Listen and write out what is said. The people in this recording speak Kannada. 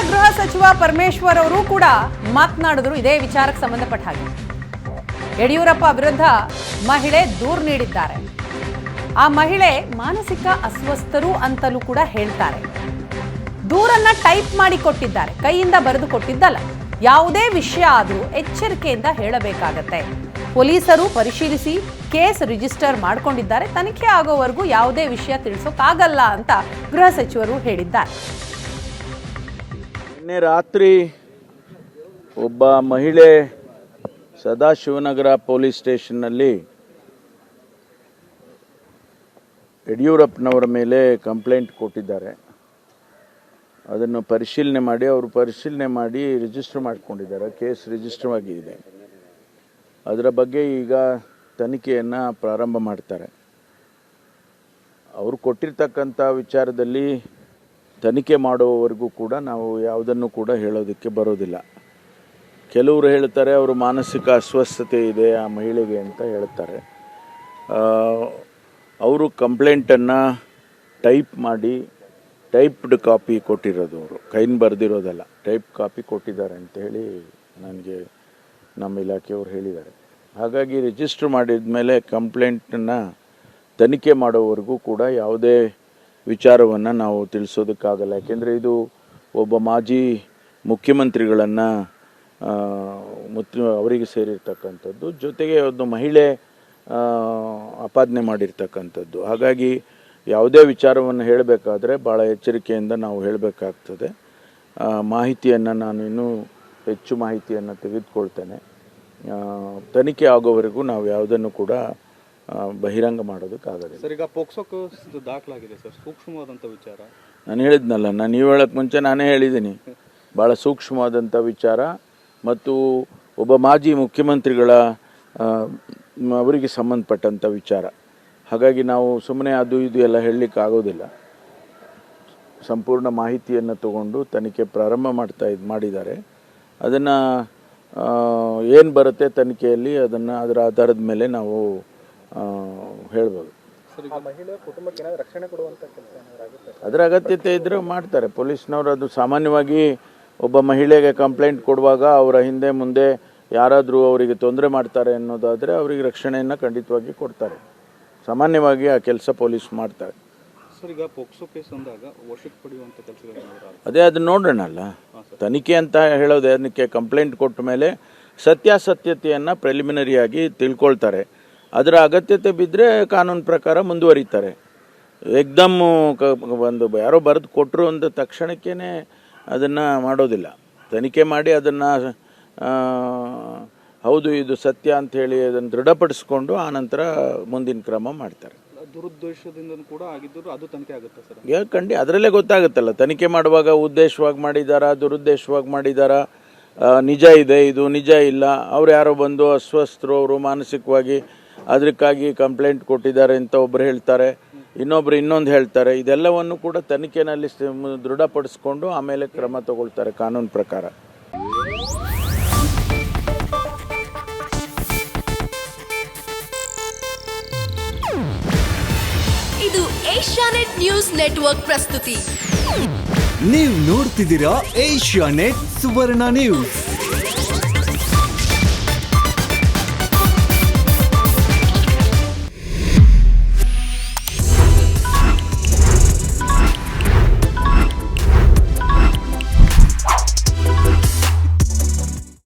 ಗೃಹ ಸಚಿವ ಪರಮೇಶ್ವರ್ ಅವರು ಕೂಡ ಮಾತನಾಡಿದ್ರು ಇದೇ ವಿಚಾರಕ್ಕೆ ಸಂಬಂಧಪಟ್ಟ ಹಾಗೆ. ಯಡಿಯೂರಪ್ಪ ವಿರುದ್ಧ ಮಹಿಳೆ ದೂರು ನೀಡಿದ್ದಾರೆ. ಆ ಮಹಿಳೆ ಮಾನಸಿಕ ಅಸ್ವಸ್ಥರು ಅಂತಲೂ ಕೂಡ ಹೇಳ್ತಾರೆ. ದೂರನ್ನ ಟೈಪ್ ಮಾಡಿ ಕೊಟ್ಟಿದ್ದಾರೆ, ಕೈಯಿಂದ ಬರೆದು ಕೊಟ್ಟಿದ್ದಲ್ಲ. ಯಾವುದೇ ವಿಷಯ ಆದರೂ ಎಚ್ಚರಿಕೆಯಿಂದ ಹೇಳಬೇಕಾಗತ್ತೆ. ಪೊಲೀಸರು ಪರಿಶೀಲಿಸಿ ಕೇಸ್ ರಿಜಿಸ್ಟರ್ ಮಾಡಿಕೊಂಡಿದ್ದಾರೆ. ತನಿಖೆ ಆಗೋವರೆಗೂ ಯಾವುದೇ ವಿಷಯ ತಿಳಿಸೋಕ್ಕಾಗಲ್ಲ ಅಂತ ಗೃಹ ಸಚಿವರು ಹೇಳಿದ್ದಾರೆ. ನಿನ್ನೆ ರಾತ್ರಿ ಒಬ್ಬ ಮಹಿಳೆ ಸದಾಶಿವನಗರ ಪೊಲೀಸ್ ಸ್ಟೇಷನ್ನಲ್ಲಿ ಯಡಿಯೂರಪ್ಪನವರ ಮೇಲೆ ಕಂಪ್ಲೇಂಟ್ ಕೊಟ್ಟಿದ್ದಾರೆ. ಅದನ್ನು ಪರಿಶೀಲನೆ ಮಾಡಿ ರಿಜಿಸ್ಟರ್ ಮಾಡಿಕೊಂಡಿದ್ದಾರೆ. ಕೇಸ್ ರಿಜಿಸ್ಟರ್ ಆಗಿದೆ. ಅದರ ಬಗ್ಗೆ ಈಗ ತನಿಖೆಯನ್ನು ಪ್ರಾರಂಭ ಮಾಡ್ತಾರೆ. ಅವರು ಕೊಟ್ಟಿರ್ತಕ್ಕಂಥ ವಿಚಾರದಲ್ಲಿ ತನಿಖೆ ಮಾಡುವವರೆಗೂ ಕೂಡ ನಾವು ಯಾವುದನ್ನು ಕೂಡ ಹೇಳೋದಕ್ಕೆ ಬರೋದಿಲ್ಲ. ಕೆಲವರು ಹೇಳ್ತಾರೆ ಅವರು ಮಾನಸಿಕ ಅಸ್ವಸ್ಥತೆ ಇದೆ ಆ ಮಹಿಳೆಗೆ ಅಂತ ಹೇಳ್ತಾರೆ. ಅವರು ಕಂಪ್ಲೇಂಟನ್ನು ಟೈಪ್ಡ್ ಕಾಪಿ ಕೊಟ್ಟಿರೋದು, ಅವರು ಕೈಯಿಂದ ಬರೆದಿರೋದಲ್ಲ, ಟೈಪ್ ಕಾಪಿ ಕೊಟ್ಟಿದ್ದಾರೆ ಅಂತೇಳಿ ನನಗೆ ನಮ್ಮ ಇಲಾಖೆಯವರು ಹೇಳಿದ್ದಾರೆ. ಹಾಗಾಗಿ ರಿಜಿಸ್ಟರ್ ಮಾಡಿದ ಮೇಲೆ ಕಂಪ್ಲೇಂಟನ್ನು ತನಿಖೆ ಮಾಡೋವರೆಗೂ ಕೂಡ ಯಾವುದೇ ವಿಚಾರವನ್ನು ನಾವು ತಿಳಿಸೋದಕ್ಕಾಗಲ್ಲ. ಯಾಕೆಂದರೆ ಇದು ಒಬ್ಬ ಮಾಜಿ ಮುಖ್ಯಮಂತ್ರಿಗಳನ್ನು ಅವರಿಗೆ ಸೇರಿರ್ತಕ್ಕಂಥದ್ದು, ಜೊತೆಗೆ ಒಂದು ಮಹಿಳೆ ಆಪಾದನೆ ಮಾಡಿರ್ತಕ್ಕಂಥದ್ದು. ಹಾಗಾಗಿ ಯಾವುದೇ ವಿಚಾರವನ್ನು ಹೇಳಬೇಕಾದ್ರೆ ಭಾಳ ಎಚ್ಚರಿಕೆಯಿಂದ ನಾವು ಹೇಳಬೇಕಾಗ್ತದೆ. ಮಾಹಿತಿಯನ್ನು ನಾನು ಇನ್ನೂ ಹೆಚ್ಚು ಮಾಹಿತಿಯನ್ನು ತೆಗೆದುಕೊಳ್ತೇನೆ. ತನಿಖೆ ಆಗೋವರೆಗೂ ನಾವು ಯಾವುದನ್ನು ಕೂಡ ಬಹಿರಂಗ ಮಾಡೋದಕ್ಕಾಗಲ್ಲ. ಸರ್, ಈಗ ಪೋಕ್ಸೋ ದಾಖಲಾಗಿದೆ ಸರ್, ಸೂಕ್ಷ್ಮವಾದಂಥ ವಿಚಾರ. ನಾನು ಹೇಳಿದ್ನಲ್ಲ, ನೀವು ಹೇಳೋಕ್ಕೆ ಮುಂಚೆ ನಾನೇ ಹೇಳಿದ್ದೀನಿ, ಭಾಳ ಸೂಕ್ಷ್ಮವಾದಂಥ ವಿಚಾರ ಮತ್ತು ಒಬ್ಬ ಮಾಜಿ ಮುಖ್ಯಮಂತ್ರಿಗಳ ಅವರಿಗೆ ಸಂಬಂಧಪಟ್ಟಂಥ ವಿಚಾರ. ಹಾಗಾಗಿ ನಾವು ಸುಮ್ಮನೆ ಅದು ಇದು ಎಲ್ಲ ಹೇಳಲಿಕ್ಕೆ ಆಗೋದಿಲ್ಲ. ಸಂಪೂರ್ಣ ಮಾಹಿತಿಯನ್ನು ತಗೊಂಡು ತನಿಖೆ ಪ್ರಾರಂಭ ಮಾಡಿದ್ದಾರೆ. ಅದನ್ನು ಏನು ಬರುತ್ತೆ ತನಿಖೆಯಲ್ಲಿ ಅದರ ಆಧಾರದ ಮೇಲೆ ನಾವು ಹೇಳ್ಬೋದು. ಅದರ ಅಗತ್ಯತೆ ಇದ್ದರೆ ಮಾಡ್ತಾರೆ ಪೊಲೀಸ್ನವರು. ಅದು ಸಾಮಾನ್ಯವಾಗಿ ಒಬ್ಬ ಮಹಿಳೆಗೆ ಕಂಪ್ಲೇಂಟ್ ಕೊಡುವಾಗ ಅವರ ಹಿಂದೆ ಮುಂದೆ ಯಾರಾದರೂ ಅವರಿಗೆ ತೊಂದರೆ ಮಾಡ್ತಾರೆ ಅನ್ನೋದಾದರೆ ಅವರಿಗೆ ರಕ್ಷಣೆಯನ್ನು ಖಂಡಿತವಾಗಿ ಕೊಡ್ತಾರೆ. ಸಾಮಾನ್ಯವಾಗಿ ಆ ಕೆಲಸ ಪೊಲೀಸ್ ಮಾಡ್ತಾರೆ. ಸರ್, ಈಗ ಪೋಕ್ಸೋ ಕೇಸ್ ಅಂದಾಗ ವಶಕ್ಕೆ ಪಡೆಯುವಂಥ ಕೆಲಸಗಳು ಅದೇ ಅದನ್ನ ನೋಡೋಣಲ್ಲ. ತನಿಖೆ ಅಂತ ಹೇಳೋದೇ ಅದಕ್ಕೆ ಕಂಪ್ಲೇಂಟ್ ಕೊಟ್ಟ ಮೇಲೆ ಸತ್ಯಾಸತ್ಯತೆಯನ್ನು ಪ್ರಿಲಿಮಿನರಿಯಾಗಿ ತಿಳ್ಕೊಳ್ತಾರೆ. ಅದರ ಅಗತ್ಯತೆ ಬಿದ್ದರೆ ಕಾನೂನು ಪ್ರಕಾರ ಮುಂದುವರಿತಾರೆ. ಏಕ್ದಮ್ ಒಂದು ಯಾರೋ ಬರೆದು ಕೊಟ್ಟರು ಅಂದ ತಕ್ಷಣಕ್ಕೇ ಅದನ್ನು ಮಾಡೋದಿಲ್ಲ. ತನಿಖೆ ಮಾಡಿ ಅದನ್ನು ಹೌದು ಇದು ಸತ್ಯ ಅಂಥೇಳಿ ಅದನ್ನು ದೃಢಪಡಿಸ್ಕೊಂಡು ಆನಂತರ ಮುಂದಿನ ಕ್ರಮ ಮಾಡ್ತಾರೆ. ದುರುದ್ದೇಶದಿಂದ ಕೂಡ ಆಗಿದ್ದರೂ ಅದು ತನಿಖೆ ಆಗುತ್ತೆ ಸರ್? ಅದರಲ್ಲೇ ಗೊತ್ತಾಗುತ್ತಲ್ಲ, ತನಿಖೆ ಮಾಡುವಾಗ ಉದ್ದೇಶವಾಗಿ ಮಾಡಿದಾರಾ ದುರುದ್ದೇಶವಾಗಿ ಮಾಡಿದಾರಾ, ನಿಜ ಇದೆ ಇದು ನಿಜ ಇಲ್ಲ, ಅವ್ರು ಯಾರೋ ಬಂದು ಅಸ್ವಸ್ಥರು, ಅವರು ಮಾನಸಿಕವಾಗಿ ಅದಕ್ಕಾಗಿ ಕಂಪ್ಲೇಂಟ್ ಕೊಟ್ಟಿದ್ದಾರೆ ಅಂತ ಒಬ್ಬರು ಹೇಳ್ತಾರೆ, ಇನ್ನೊಬ್ರು ಇನ್ನೊಂದು ಹೇಳ್ತಾರೆ. ಇದೆಲ್ಲವನ್ನು ಕೂಡ ತನಿಖೆನಲ್ಲಿ ದೃಢಪಡಿಸ್ಕೊಂಡು ಆಮೇಲೆ ಕ್ರಮ ತಗೊಳ್ತಾರೆ ಕಾನೂನು ಪ್ರಕಾರ. ಇದು ಏಷ್ಯಾನೆಟ್ ನ್ಯೂಸ್ ನೆಟ್ವರ್ಕ್ ಪ್ರಸ್ತುತಿ. ನೀವು ನೋಡ್ತಿದ್ದೀರಾ ಏಷ್ಯಾನೆಟ್ ಸುವರ್ಣ ನ್ಯೂಸ್.